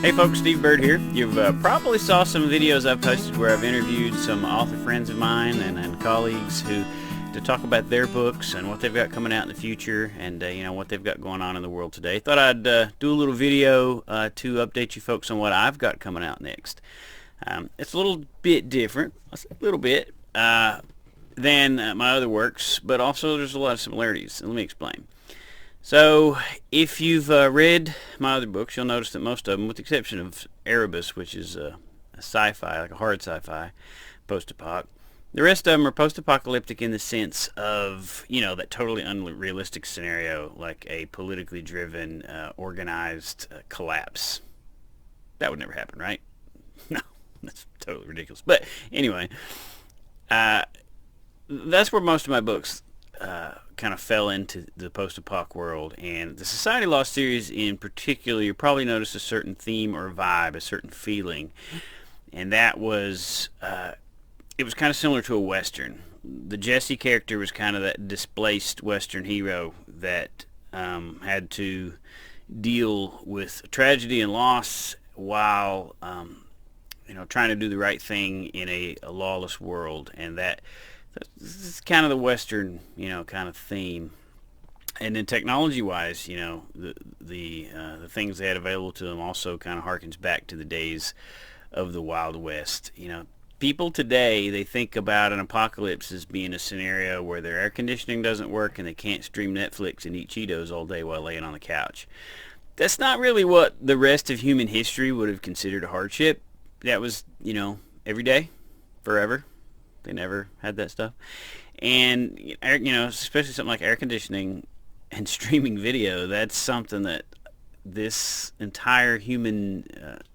Hey folks, Steve Bird here. You've probably saw some videos I've posted where I've interviewed some author friends of mine and colleagues who to talk about their books and what they've got coming out in the future and what they've got going on in the world today. Thought I'd do a little video to update you folks on what I've got coming out next. It's a little bit different, a little bit, than my other works, but also there's a lot of similarities. Let me explain. So, if you've read my other books, you'll notice that most of them, with the exception of Erebus, which is a sci-fi, like a hard sci-fi, post-apoc, the rest of them are post-apocalyptic in the sense of, that totally unrealistic scenario, like a politically driven, organized collapse. That would never happen, right? No, that's totally ridiculous. But anyway, that's where most of my books kind of fell into the post-apoc world, and the Society Lost series in particular, you probably noticed a certain theme or vibe, a certain feeling, and that was it was kind of similar to a Western. The Jesse character was kind of that displaced Western hero that had to deal with tragedy and loss while trying to do the right thing in a lawless world, and this is kind of the Western, kind of theme. And then technology-wise, the things they had available to them also kind of harkens back to the days of the Wild West. People today, they think about an apocalypse as being a scenario where their air conditioning doesn't work and they can't stream Netflix and eat Cheetos all day while laying on the couch. That's not really what the rest of human history would have considered a hardship. That was, every day, forever. They never had that stuff. And, especially something like air conditioning and streaming video, that's something that this entire human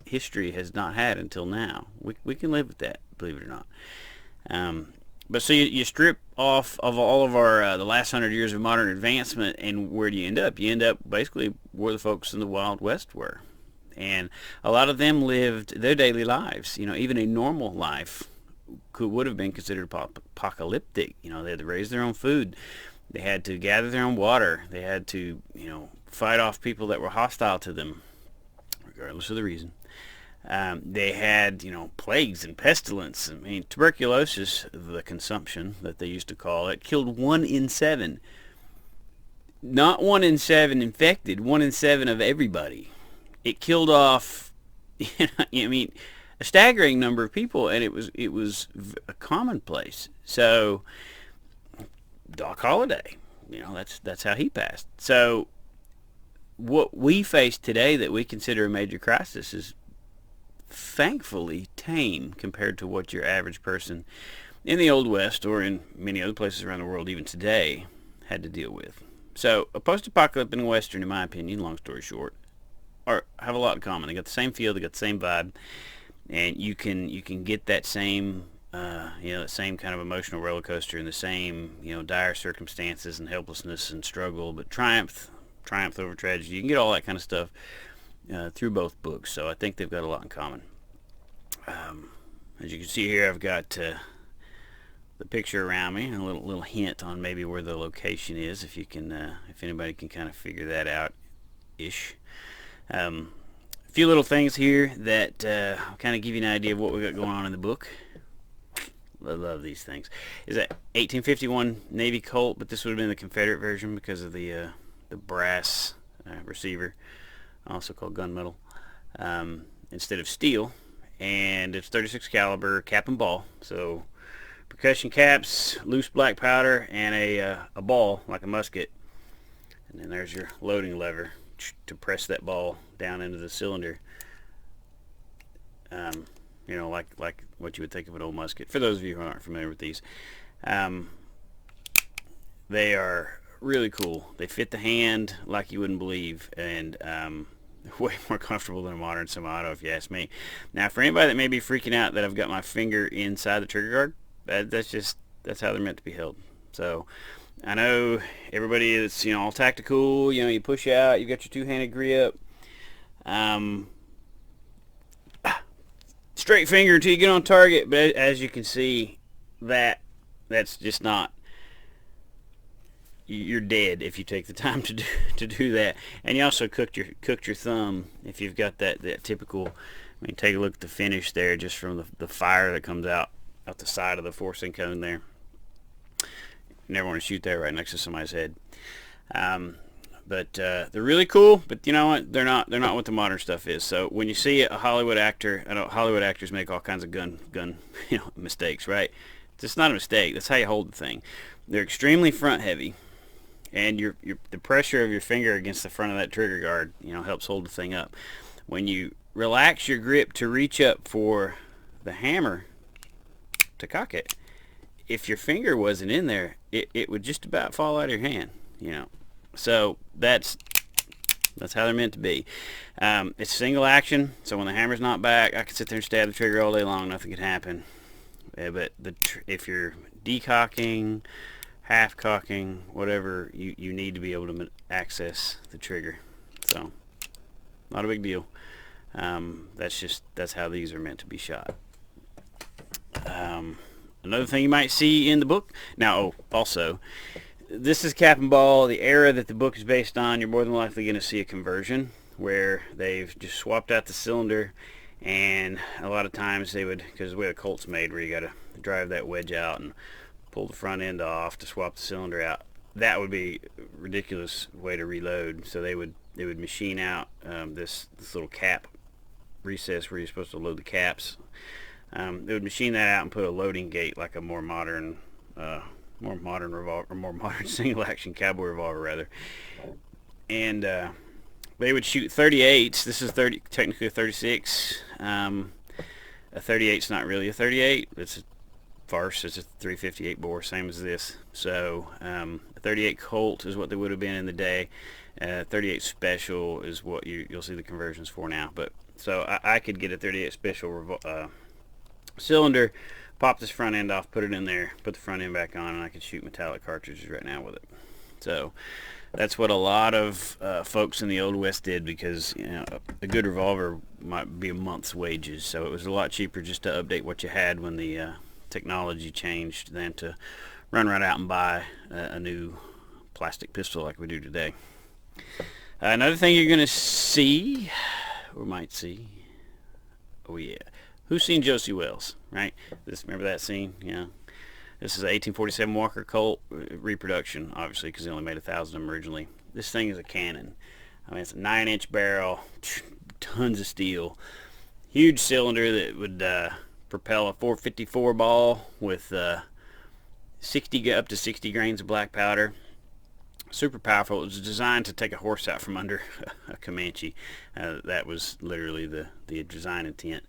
history has not had until now. We can live with that, believe it or not. But so you strip off of all of our the last 100 years of modern advancement, and where do you end up? You end up basically where the folks in the Wild West were. And a lot of them lived their daily lives, even a normal life would have been considered apocalyptic. They had to raise their own food. They had to gather their own water. They had to, fight off people that were hostile to them, regardless of the reason. They had, plagues and pestilence. I mean, tuberculosis, the consumption that they used to call it, killed 1 in 7. Not 1 in 7 infected, 1 in 7 of everybody. It killed off, a staggering number of people, and it was a commonplace. So Doc Holliday, that's how he passed. So what we face today that we consider a major crisis is thankfully tame compared to what your average person in the Old West or in many other places around the world even today had to deal with. So a post-apocalyptic Western, in my opinion, long story short, have a lot in common. They got the same feel, they got the same vibe. And you can get that same that same kind of emotional roller coaster and the same dire circumstances and helplessness and struggle, but triumph over tragedy. You can get all that kind of stuff through both books. So I think they've got a lot in common. As you can see here, I've got the picture around me and a little hint on maybe where the location is, if anybody can kind of figure that out ish. Few little things here that kind of give you an idea of what we got going on in the book. I love these things. Is that 1851 Navy Colt, but this would have been the Confederate version because of the brass receiver, also called gunmetal, instead of steel. And it's 36 caliber cap and ball. So percussion caps, loose black powder, and a ball like a musket. And then there's your loading lever to press that ball down into the cylinder, like what you would think of an old musket. For those of you who aren't familiar with these, they are really cool. They fit the hand like you wouldn't believe, and way more comfortable than a modern semi-auto, if you ask me. Now, for anybody that may be freaking out that I've got my finger inside the trigger guard, that's how they're meant to be held. So I know everybody is, all tactical, you push out, you've got your two-handed grip, straight finger until you get on target, but as you can see, that's just not you're dead if you take the time to do that. And you also cooked your thumb if you've got that typical. I mean, take a look at the finish there, just from the fire that comes out the side of the forcing cone there. You never want to shoot that right next to somebody's head. But they're really cool. But you know what? They're not what the modern stuff is. So when you see a Hollywood actor, I know Hollywood actors make all kinds of gun mistakes, right? It's not a mistake. That's how you hold the thing. They're extremely front heavy, and the pressure of your finger against the front of that trigger guard, helps hold the thing up. When you relax your grip to reach up for the hammer to cock it, if your finger wasn't in there, it would just about fall out of your hand, So that's how they're meant to be. It's single action, so when the hammer's not back, I can sit there and stab the trigger all day long. Nothing can happen. But if you're decocking, half cocking, whatever, you need to be able to access the trigger. So, not a big deal. That's how these are meant to be shot. Another thing you might see in the book. Now, also, this is cap and ball. The era that the book is based on, you're more than likely going to see a conversion where they've just swapped out the cylinder. And a lot of times they would, because the way the Colt's made, where you got to drive that wedge out and pull the front end off to swap the cylinder out, that would be a ridiculous way to reload. So they would machine out this little cap recess where you're supposed to load the caps. They would machine that out and put a loading gate, like a more modern revolver, or more modern single action cowboy revolver rather. And they would shoot 38s. This is technically a 36. A 38's not really a 38. It's a farce. It's a 358 bore, same as this. So a 38 Colt is what they would have been in the day. 38 Special is what you'll see the conversions for now. But so I could get a 38 Special cylinder, pop this front end off, put it in there, put the front end back on, and I could shoot metallic cartridges right now with it. So that's what a lot of folks in the Old West did, because a good revolver might be a month's wages. So it was a lot cheaper just to update what you had when the technology changed than to run right out and buy a new plastic pistol like we do today. Another thing you're going to see, or might see, oh yeah, who's seen Josie Wells, right? Remember that scene? Yeah. This is an 1847 Walker Colt reproduction, obviously, because they only made 1,000 of them originally. This thing is a cannon. I mean, it's a 9-inch barrel, tons of steel, huge cylinder that would propel a 454 ball with up to 60 grains of black powder. Super powerful. It was designed to take a horse out from under a Comanche. That was literally the design intent.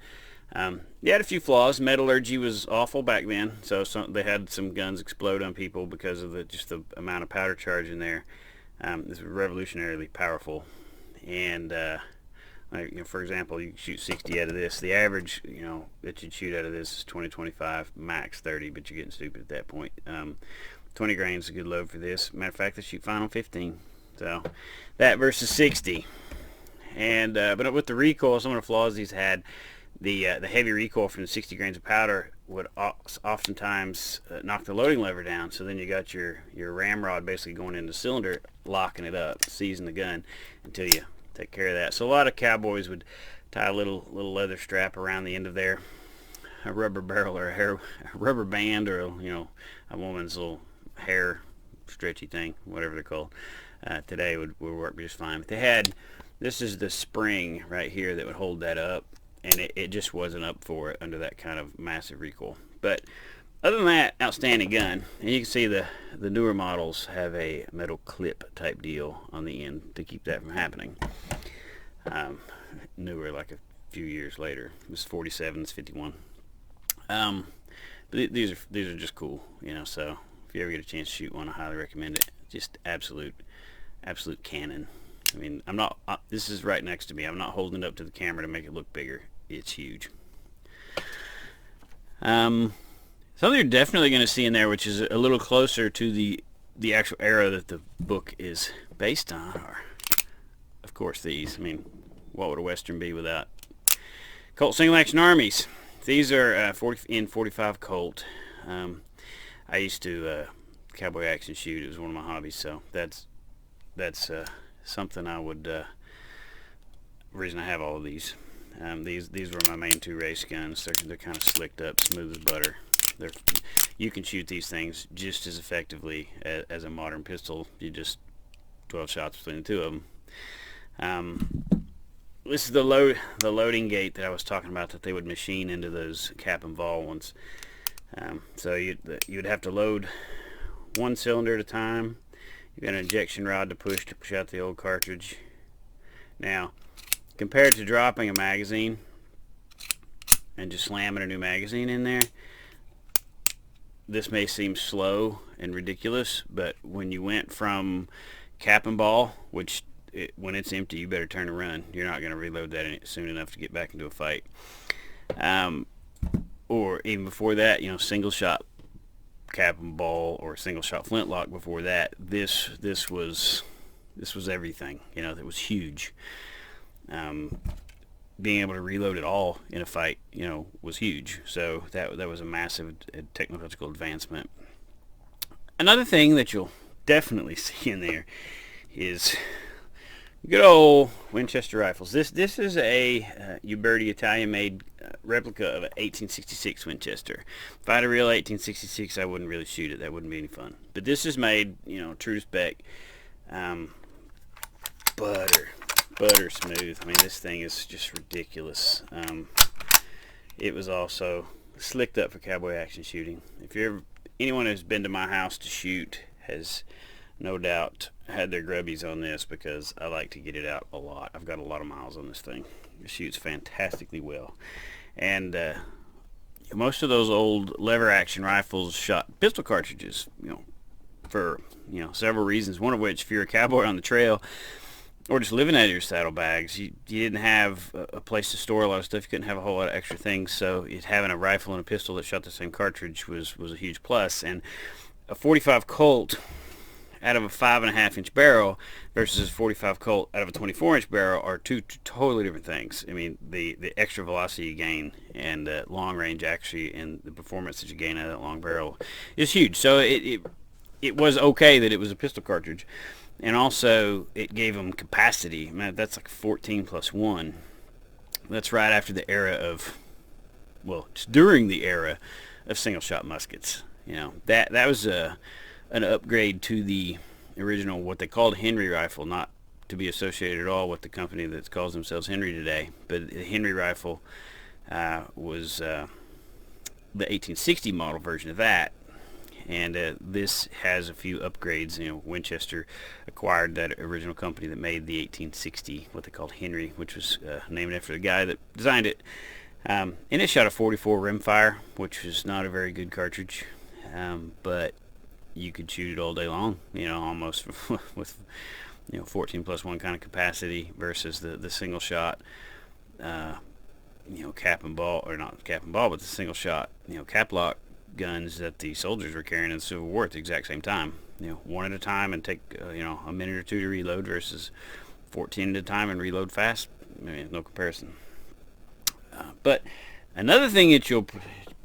It had a few flaws. Metallurgy was awful back then, so they had some guns explode on people because of just the amount of powder charge in there. This was revolutionarily powerful, and for example, you can shoot 60 out of this. The average, that you'd shoot out of this is 20-25, max 30, but you're getting stupid at that point. 20 grains is a good load for this. Matter of fact, they shoot final 15. So that versus 60, and but with the recoil, some of the flaws these had. The heavy recoil from the 60 grains of powder would oftentimes knock the loading lever down. So then you got your ramrod basically going in the cylinder, locking it up, seizing the gun until you take care of that. So a lot of cowboys would tie a little leather strap around the end of a rubber barrel or a rubber band, or a woman's little hair stretchy thing, whatever they're called. Today would work just fine. But this is the spring right here that would hold that up. And it just wasn't up for it under that kind of massive recoil. But other than that, outstanding gun. And you can see the newer models have a metal clip type deal on the end to keep that from happening. Newer, like a few years later. It was 47s, 51. But these are just cool, So if you ever get a chance to shoot one, I highly recommend it. Just absolute cannon. I mean, this is right next to me. I'm not holding it up to the camera to make it look bigger. It's huge. Something you're definitely going to see in there, which is a little closer to the actual era that the book is based on, are, of course, these. I mean, what would a Western be without Colt Single Action Armies? These are 45 Colt. I used to cowboy action shoot. It was one of my hobbies, so that's something I would reason I have all of these. These were my main 2 race guns. They're kind of slicked up, smooth as butter. You can shoot these things just as effectively as a modern pistol. You just 12 shots between the 2 of them. This is the loading gate that I was talking about that they would machine into those cap and ball ones. So you'd have to load 1 cylinder at a time. You've got an injection rod to push out the old cartridge. Now, compared to dropping a magazine and just slamming a new magazine in there, this may seem slow and ridiculous, but when you went from cap and ball, which when it's empty you better turn and run. You're not going to reload that soon enough to get back into a fight. Or even before that, single shot cap and ball or single shot flintlock before that. This was everything. It was huge. Being able to reload it all in a fight, was huge. So that was a massive technological advancement. Another thing that you'll definitely see in there is good old Winchester rifles. This is a Uberti Italian-made replica of an 1866 Winchester. If I had a real 1866, I wouldn't really shoot it. That wouldn't be any fun. But this is made, true to spec. Butter smooth. I mean, this thing is just ridiculous. It was also slicked up for cowboy action shooting. Anyone who's been to my house to shoot has no doubt had their grubbies on this, because I like to get it out a lot. I've got a lot of miles on this thing. It shoots fantastically well. And most of those old lever action rifles shot pistol cartridges, for several reasons. One of which, if you're a cowboy on the trail or just living out of your saddlebags, you didn't have a place to store a lot of stuff. You couldn't have a whole lot of extra things, so having a rifle and a pistol that shot the same cartridge was a huge plus. And a 45 Colt out of a 5.5-inch barrel versus a 45 Colt out of a 24-inch barrel are two totally different things. I mean, the extra velocity you gain and long range actually, and the performance that you gain out of that long barrel is huge. So it was okay that it was a pistol cartridge, and also it gave them capacity. Man, that's like 14 plus 1. That's right after the era of, it's during the era of single shot muskets. That was an upgrade to the original, what they called Henry rifle, not to be associated at all with the company that calls themselves Henry today, but the Henry rifle was the 1860 model version of that. And this has a few upgrades. Winchester acquired that original company that made the 1860, what they called Henry, which was named after the guy that designed it. And it shot a 44 rimfire, which was not a very good cartridge, but you could shoot it all day long, almost with 14 plus 1 kind of capacity versus the single shot, cap and ball, or not cap and ball, but the single shot, cap lock guns that the soldiers were carrying in the Civil War at the exact same time. One at a time and take a minute or two to reload versus 14 at a time and reload fast. No comparison. But another thing that you'll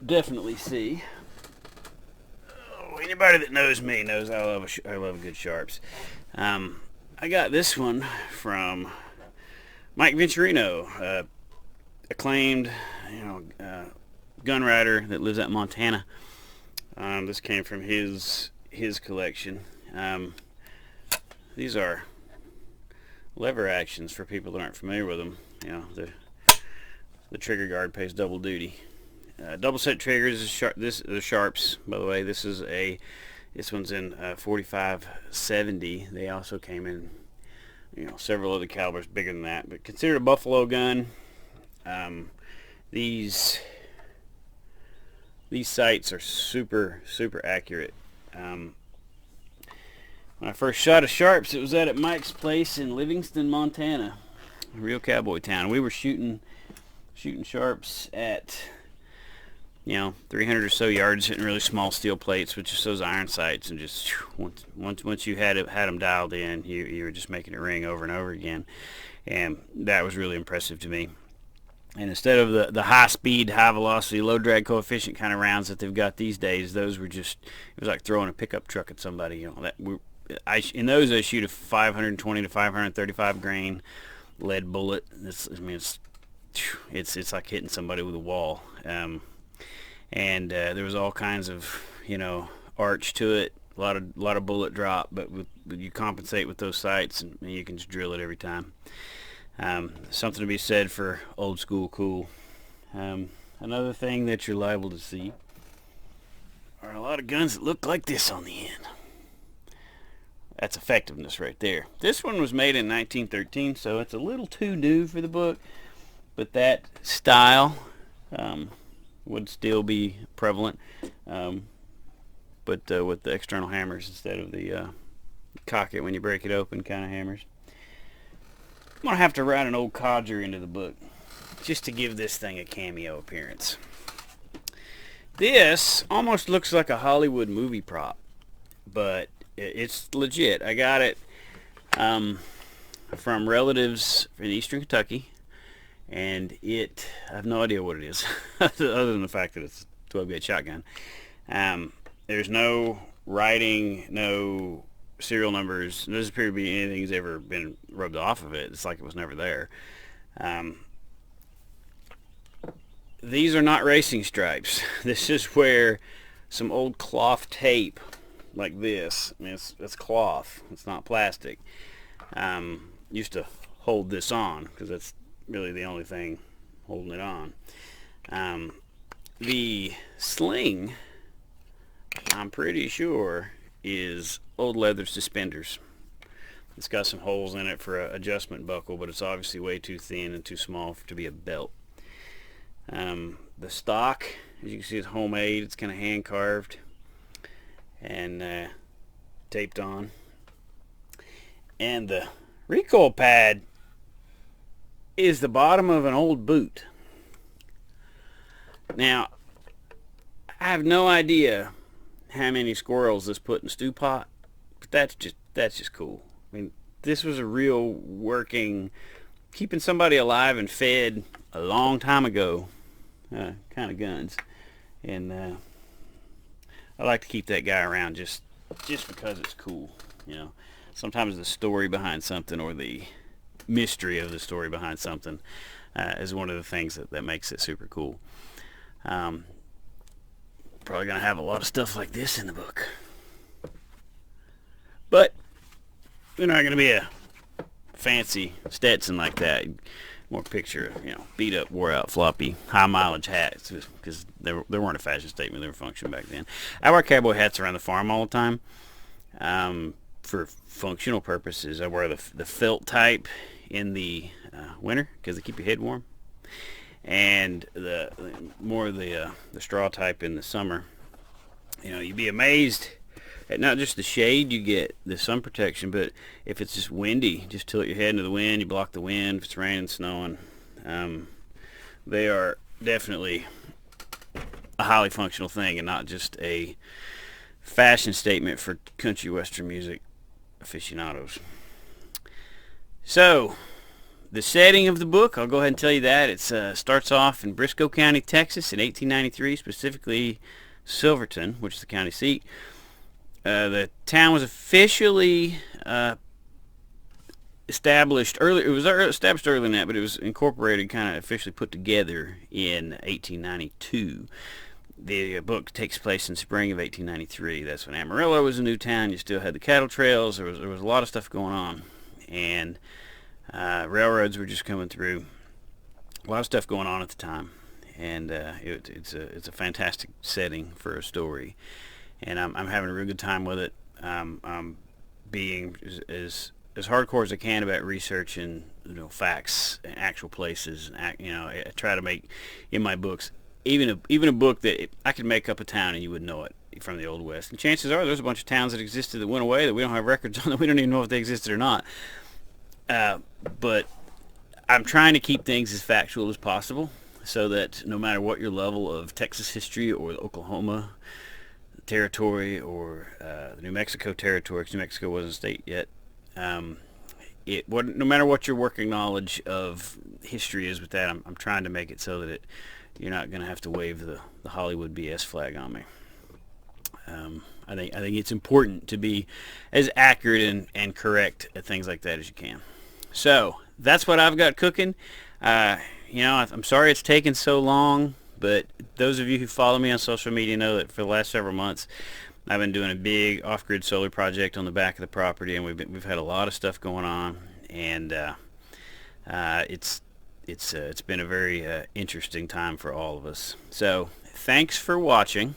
definitely see, anybody that knows me knows I love good sharps. I got this one from Mike Venturino, acclaimed gun writer that lives out in Montana. This came from his collection. These are lever actions for people that aren't familiar with them. The trigger guard pays double duty. Double set triggers. The sharps, by the way. This one's in 45-70. They also came in several other calibers bigger than that, but considered a buffalo gun. These sights are super accurate. When I first shot a sharps, it was at Mike's place in Livingston, Montana, a real cowboy town. We were shooting sharps at 300 or so yards, hitting really small steel plates with just those iron sights, and just once you had them dialed in, you were just making it ring over and over again, and that was really impressive to me. And instead of the high speed, high velocity, low drag coefficient kind of rounds that they've got these days, those were just, it was like throwing a pickup truck at somebody. You know, in those I shoot a 520 to 535 grain lead bullet. I mean, it's like hitting somebody with a wall. And there was all kinds of, you know, arch to it, a lot of bullet drop, but you compensate with those sights, and you can just drill it every time. Something to be said for old school cool. Another thing that you're liable to see are a lot of guns that look like this on the end. That's effectiveness right there. This one was made in 1913, so it's a little too new for the book, but that style would still be prevalent, but with the external hammers instead of the cock it when you break it open kind of hammers. I'm going to have to write an old codger into the book just to give this thing a cameo appearance. This almost looks like a Hollywood movie prop, but it's legit. I got it from relatives in eastern Kentucky, and I have no idea what it is other than the fact that it's a 12-gauge shotgun. There's no writing, no serial numbers. There doesn't appear to be anything that's ever been rubbed off of it. It's like it was never there. These are not racing stripes. This is where some old cloth tape like this, I mean, it's cloth, it's not plastic, used to hold this on, because that's really the only thing holding it on. The sling, I'm pretty sure, is old leather suspenders. It's got some holes in it for an adjustment buckle, but it's obviously way too thin and too small to be a belt. The stock, as you can see, is homemade. It's kind of hand carved and taped on. And the recoil pad is the bottom of an old boot. Now, I have no idea how many squirrels this put in a stew pot, but that's just cool. I mean, this was a real working, keeping somebody alive and fed a long time ago kind of guns, and I like to keep that guy around just because it's cool. You know, sometimes the story behind something, or the mystery of the story behind something, is one of the things that makes it super cool. Probably gonna have a lot of stuff like this in the book, but they're not gonna be a fancy Stetson like that. More picture, you know, beat up, wore out, floppy, high mileage hats, because they weren't a fashion statement; they were function back then. I wear cowboy hats around the farm all the time, for functional purposes. I wear the felt type in the winter because they keep your head warm, and the straw type in the summer. You know, you'd be amazed at not just the shade you get, the sun protection, but if it's just windy, just tilt your head into the wind, you block the wind. If it's raining, snowing, they are definitely a highly functional thing, and not just a fashion statement for country western music aficionados. So, the setting of the book, I'll go ahead and tell you that. It starts off in Briscoe County, Texas in 1893, specifically Silverton, which is the county seat. The town was officially established early. It was established earlier than that, but it was incorporated, kind of officially put together in 1892. The book takes place in spring of 1893. That's when Amarillo was a new town. You still had the cattle trails. There was a lot of stuff going on, and railroads were just coming through. A lot of stuff going on at the time, and it's a fantastic setting for a story. And I'm having a real good time with it. I'm being as hardcore as I can about researching, you know, facts and actual places. You know, I try to make in my books, even a book that I could make up a town and you would know it from the Old West. And chances are there's a bunch of towns that existed that went away that we don't have records on, that we don't even know if they existed or not. But I'm trying to keep things as factual as possible, so that no matter what your level of Texas history or the Oklahoma territory or the New Mexico territory, because New Mexico wasn't a state yet, no matter what your working knowledge of history is with that, I'm trying to make it so that you're not going to have to wave the Hollywood BS flag on me. I think it's important to be as accurate and correct at things like that as you can. So that's what I've got cooking. I'm sorry it's taken so long, but those of you who follow me on social media know that for the last several months I've been doing a big off-grid solar project on the back of the property, and we've had a lot of stuff going on, and it's been a very interesting time for all of us. So thanks for watching.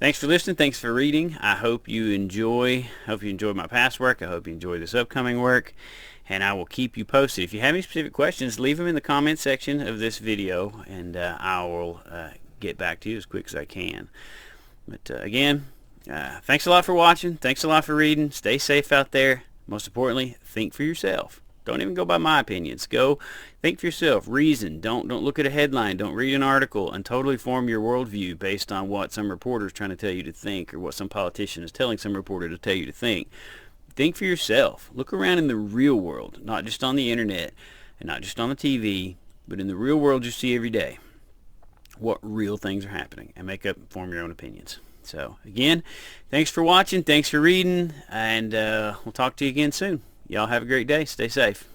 Thanks for listening. Thanks for reading. I hope you enjoy my past work. I hope you enjoy this upcoming work, and I will keep you posted. If you have any specific questions, leave them in the comment section of this video, and I will get back to you as quick as I can. But again, thanks a lot for watching. Thanks a lot for reading. Stay safe out there. Most importantly, think for yourself. Don't even go by my opinions. Go think for yourself. Reason. Don't look at a headline. Don't read an article and totally form your worldview based on what some reporter is trying to tell you to think, or what some politician is telling some reporter to tell you to think. Think for yourself. Look around in the real world, not just on the internet and not just on the TV, but in the real world you see every day. What real things are happening, and form your own opinions. So again, thanks for watching. Thanks for reading, and we'll talk to you again soon. Y'all have a great day. Stay safe.